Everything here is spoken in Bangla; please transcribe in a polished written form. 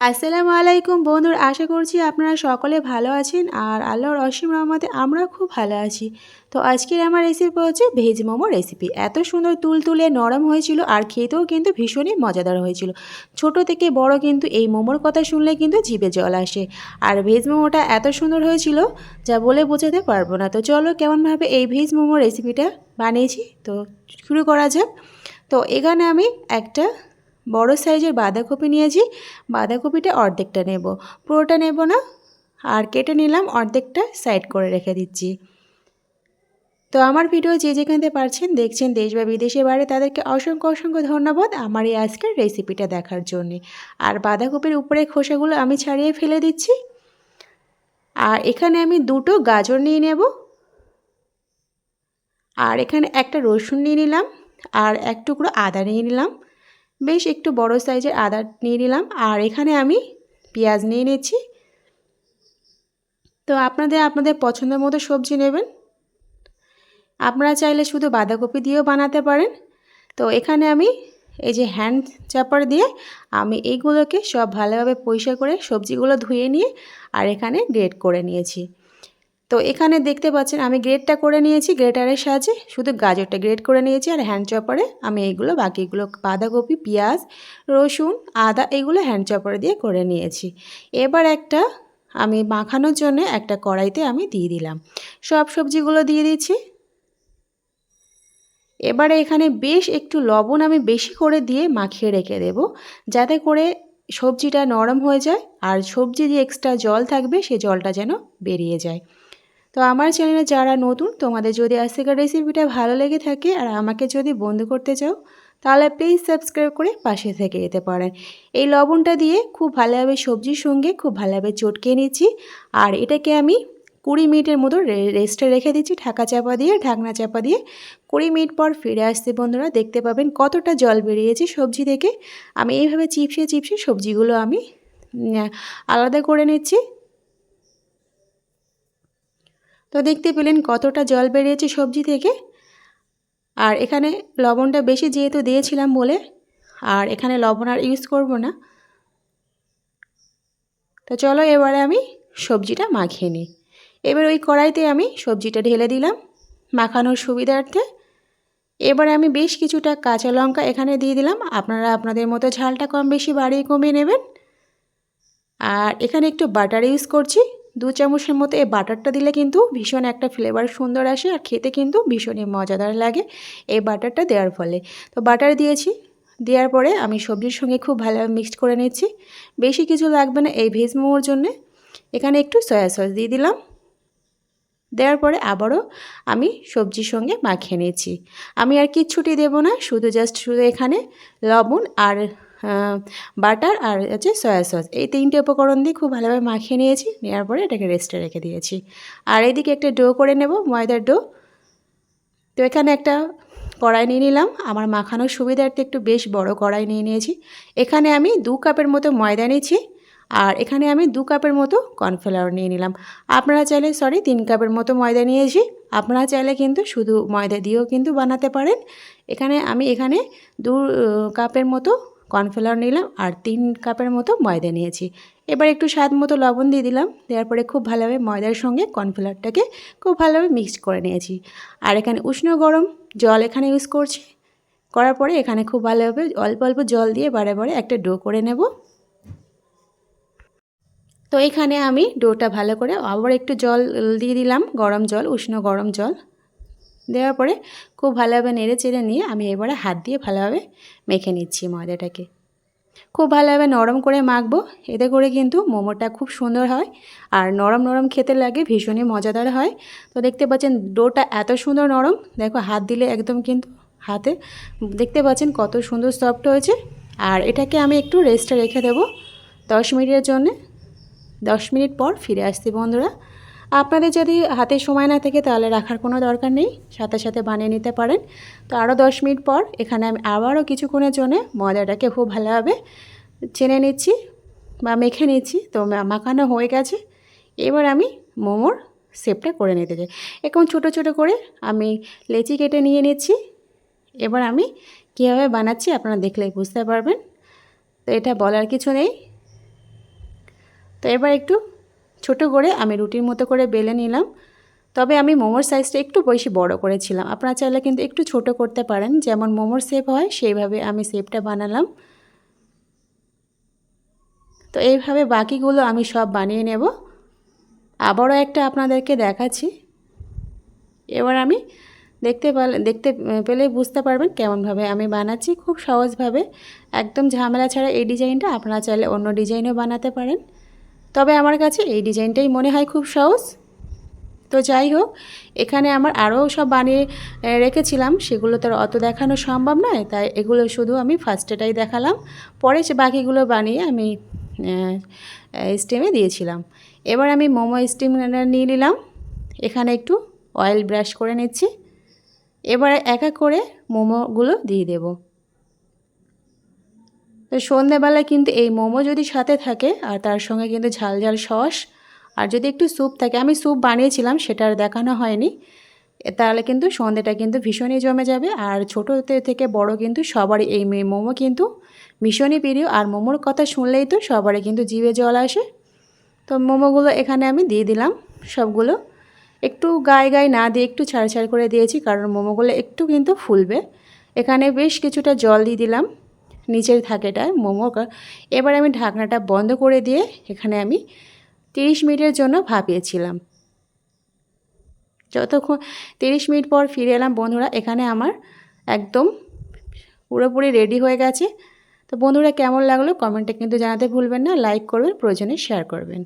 আসসালামু আলাইকুম বন্ধুরা, আশা করছি আপনারা সকলে ভালো আছেন আর আল্লাহর অসীম রহমতে আমরাও খুব ভালো আছি। তো আজকের আমার রেসিপি হচ্ছে ভেজ মোমো রেসিপি। এত সুন্দর তুলতুলে নরম হয়েছিল আর খেতেও কিন্তু ভীষণই মজাদার হয়েছিল। ছোট থেকে বড় কিন্তু এই মোমোর কথা শুনলে কিন্তু জিভে জল আসে। আর ভেজ মোমোটা এত সুন্দর হয়েছিল যা বলে বোঝাতে পারবো না। তো চলো কেমনভাবে এই ভেজ মোমো রেসিপিটা বানিয়েছি তো শুরু করা যাক। তো এখানে আমি একটা বড় সাইজের বাঁধাকপি নিয়েছি। বাঁধাকপিটা অর্ধেকটা নেব, পুরোটা নেব না। আর কেটে নিলাম, অর্ধেকটা সাইড করে রেখে দিচ্ছি। তো আমার ভিডিও যে যেখানে পারছেন দেখছেন দেশ বা বিদেশের বাইরে, তাদেরকে অসংখ্য অসংখ্য ধন্যবাদ আমার এই আজকের রেসিপিটা দেখার জন্যে। আর বাঁধাকপির উপরে খোসাগুলো আমি ছাড়িয়ে ফেলে দিচ্ছি। আর এখানে আমি দুটো গাজর নিয়ে নেব। আর এখানে একটা রসুন নিয়ে নিলাম। আর এক টুকরো আদা নিয়ে নিলাম, বেশ একটু বড় সাইজের আদা নিয়ে নিলাম। আর এখানে আমি পেঁয়াজ নিয়ে নিচ্ছি। তো আপনাদের পছন্দ মতো সবজি নেবেন। আপনারা চাইলে শুধু বাঁধাকপি দিয়েও বানাতে পারেন। তো এখানে আমি এই যে হ্যান্ড চাপার দিয়ে আমি এইগুলোকে সব ভালোভাবে পরিষ্কার করে সবজিগুলো ধুয়ে নিয়ে আর এখানে গ্রেট করে নিয়েছি। তো এখানে দেখতে পাচ্ছেন আমি গ্রেটটা করে নিয়েছি, গ্রেটারের সাহায্যে শুধু গাজরটা গ্রেট করে নিয়েছি। আর হ্যান্ড চপারে আমি এইগুলো বাকিগুলো বাঁধাকপি, পেঁয়াজ, রসুন, আদা এগুলো হ্যান্ড চপারে দিয়ে করে নিয়েছি। এবার আমি মাখানোর জন্য একটা কড়াইতে আমি দিয়ে দিলাম, সব সবজিগুলো দিয়ে দিচ্ছি। এবারে এখানে বেশ একটু লবণ আমি বেশি করে দিয়ে মাখিয়ে রেখে দেব, যাতে করে সবজিটা নরম হয়ে যায় আর সবজি দিয়ে এক্সট্রা জল থাকবে সে জলটা যেন বেরিয়ে যায়। তো আমার চ্যানেলে যারা নতুন, তোমাদের যদি আজকের রেসিপিটা ভালো লেগে থাকে আর আমাকে যদি বন্ধু করতে চাও, তাহলে প্লিজ সাবস্ক্রাইব করে পাশে থেকে যেতে পারেন। এই লবণটা দিয়ে খুব ভালোভাবে সবজির সঙ্গে খুব ভালোভাবে চটকে নিচ্ছি। আর এটাকে আমি 20 মিনিটের মতো রেস্টে রেখে দিচ্ছি, ঢাকা চাপা দিয়ে, ঢাকনা চাপা দিয়ে। 20 মিনিট পর ফিরে আসতে বন্ধুরা, দেখতে পাবেন কতটা জল বেরিয়েছে সবজি থেকে। আমি এইভাবে চিপসে চিপসে সবজিগুলো আমি আলাদা করে নিচ্ছি। তো দেখতে পেলেন কতটা জল বেরিয়েছে সবজি থেকে। আর এখানে লবণটা বেশি যেহেতু দিয়েছিলাম বলে আর এখানে লবণ আর ইউজ করব না। তো চলো এবারে আমি সবজিটা মাখিয়ে নিই। এবার ওই কড়াইতে আমি সবজিটা ঢেলে দিলাম মাখানোর সুবিধার্থে। এবারে আমি বেশ কিছুটা কাঁচা লঙ্কা এখানে দিয়ে দিলাম। আপনারা আপনাদের মতো ঝালটা কম বেশি বাড়িয়ে কমিয়ে নেবেন। আর এখানে একটু বাটার ইউজ করছি 2 চামচের মতো। এই বাটারটা দিলে কিন্তু ভীষণ একটা ফ্লেভার সুন্দর আসে আর খেতে কিন্তু ভীষণই মজাদার লাগে এই বাটারটা দেওয়ার ফলে। তো বাটার দিয়েছি, দেওয়ার পরে আমি সবজির সঙ্গে খুব ভালোভাবে মিক্সড করে নিচ্ছি। বেশি কিছু লাগবে না এই ভেজ মোমোর জন্যে। এখানে একটু সয়া সস দিয়ে দিলাম। দেওয়ার পরে আবারও আমি সবজির সঙ্গে মাখিয়ে নিচ্ছি। আমি আর কিচ্ছুটি দেবো না, শুধু এখানে লবণ আর বাটার আর হচ্ছে সয়া সস, এই 3টে উপকরণ দিয়ে খুব ভালোভাবে মাখিয়ে নিয়েছি। নেওয়ার পরে এটাকে রেস্টে রেখে দিয়েছি। আর এইদিকে একটা ডো করে নেব, ময়দার ডো। তো এখানে একটা কড়াই নিয়ে নিলাম, আমার মাখানোর সুবিধার্থে একটু বেশ বড় কড়াই নিয়ে নিয়েছি। এখানে আমি 2 কাপের মতো ময়দা নিয়েছি। আর এখানে আমি 2 কাপের মতো কর্নফ্লাওয়ার নিয়ে নিলাম। আপনারা চাইলে 3 কাপের মতো ময়দা নিয়েছি। আপনারা চাইলে কিন্তু শুধু ময়দা দিয়েও কিন্তু বানাতে পারেন। এখানে 2 কাপের মতো কর্নফ্লাওয়ার নিলাম আর 3 কাপের মতো ময়দা নিয়েছি। এবার একটু স্বাদ মতো লবণ দিয়ে দিলাম। দেওয়ার পরে খুব ভালোভাবে ময়দার সঙ্গে কর্নফ্লাওয়ারটাকে খুব ভালোভাবে মিক্সড করে নিয়েছি। আর এখানে উষ্ণ গরম জল এখানে ইউজ করছি। করার পরে এখানে খুব ভালোভাবে অল্প অল্প জল দিয়ে বারে বারে একটা ডো করে নেব। তো এখানে আমি ডোটা ভালো করে আবার একটু জল দিয়ে দিলাম, গরম জল, উষ্ণ গরম জল। দেওয়ার পরে খুব ভালোভাবে নেড়ে চেড়ে নিয়ে আমি এবারে হাত দিয়ে ভালোভাবে মেখে নিচ্ছি ময়দাটাকে। খুব ভালোভাবে নরম করে মাখবো, এতে করে কিন্তু মোমোটা খুব সুন্দর হয় আর নরম নরম খেতে লাগে, ভীষণই মজাদার হয়। তো দেখতে পাচ্ছেন ডোটা এত সুন্দর নরম, দেখো হাত দিলে একদম কিন্তু হাতে দেখতে পাচ্ছেন কত সুন্দর সফট হয়েছে। আর এটাকে আমি একটু রেস্টে রেখে দেবো 10 মিনিটের জন্যে। 10 মিনিট পর ফিরে আসছি বন্ধুরা। আপনাদের যদি হাতে সময় না থাকে তাহলে রাখার কোনো দরকার নেই, সাথে সাথে বানিয়ে নিতে পারেন। তো আরও 10 মিনিট পর এখানে আমি আবারও কিছুক্ষণের জন্য ময়দাটাকে খুব ভালোভাবে চেনে নিচ্ছি বা মেখে নিচ্ছি। তো মাখানো হয়ে গেছে। এবার আমি মোমোর শেপটা করে নিতে চাই। এখন ছোট ছোট করে আমি লেচি কেটে নিয়ে নিচ্ছি। এবার আমি কীভাবে বানাচ্ছি আপনারা দেখলেই বুঝতে পারবেন। তো এটা বলার কিছু নেই। তো এবার একটু ছোট করে আমি রুটির মতো করে বেলে নিলাম। তবে আমি মোমোর সাইজটা একটু বেশি বড় করেছিলাম, আপনারা চাইলে কিন্তু একটু ছোট করতে পারেন, যেমন মোমোর শেপ হয় সেইভাবে আমি শেপটা বানালাম। তো এইভাবে বাকিগুলো আমি সব বানিয়ে নেব। আবারও একটা আপনাদেরকে দেখাচ্ছি। এবার আমি দেখতে পেলে বুঝতে পারবেন কেমনভাবে আমি বানাচ্ছি, খুব সহজভাবে, একদম ঝামেলা ছাড়া এই ডিজাইনটা। আপনারা চাইলে অন্য ডিজাইনও বানাতে পারেন, তবে আমার কাছে এই ডিজাইনটাই মনে হয় খুব সহজ। তো যাই হোক, এখানে আমার আরও সব বানিয়ে রেখেছিলাম, সেগুলো তো অত দেখানো সম্ভব নয়, তাই এগুলো শুধু আমি ফার্স্টেটাই দেখালাম, পরে সে বাকিগুলো বানিয়ে আমি স্টিমে দিয়েছিলাম। এবার আমি মোমো স্টিম নিয়ে নিলাম, এখানে একটু অয়েল ব্রাশ করে নিচ্ছি। এবার এক এক করে মোমোগুলো দিয়ে দেব। তো সন্ধ্যাবেলায় কিন্তু এই মোমো যদি সাথে থাকে আর তার সঙ্গে কিন্তু ঝাল ঝাল সস আর যদি একটু স্যুপ থাকে, আমি স্যুপ বানিয়েছিলাম সেটা আর দেখানো হয়নি, তাহলে কিন্তু সন্ধ্যাটা কিন্তু ভীষণই জমে যাবে। আর ছোটোতে থেকে বড় কিন্তু সবারই এই মোমো কিন্তু ভীষণই প্রিয়, আর মোমোর কথা শুনলেই তো সবারই কিন্তু জিভে জল আসে। তো মোমোগুলো এখানে আমি দিয়ে দিলাম সবগুলো, একটু গায়ে না দিয়ে একটু ছাড় ছাড় করে দিয়েছি, কারণ মোমোগুলো একটু কিন্তু ফুলবে। এখানে বেশ কিছুটা জল দিয়ে দিলাম নিচের থাকেটায় মোমো। এবার আমি ঢাকনাটা বন্ধ করে দিয়ে এখানে আমি 30 মিনিটের জন্য ভাপিয়েছিলাম। যতক্ষণ 30 মিনিট পর ফিরে এলাম বন্ধুরা, এখানে আমার একদম পুরোপুরি রেডি হয়ে গেছে। তো বন্ধুরা কেমন লাগলো কমেন্টে কিন্তু জানাতে ভুলবেন না, লাইক করবেন, প্রয়োজনে শেয়ার করবেন।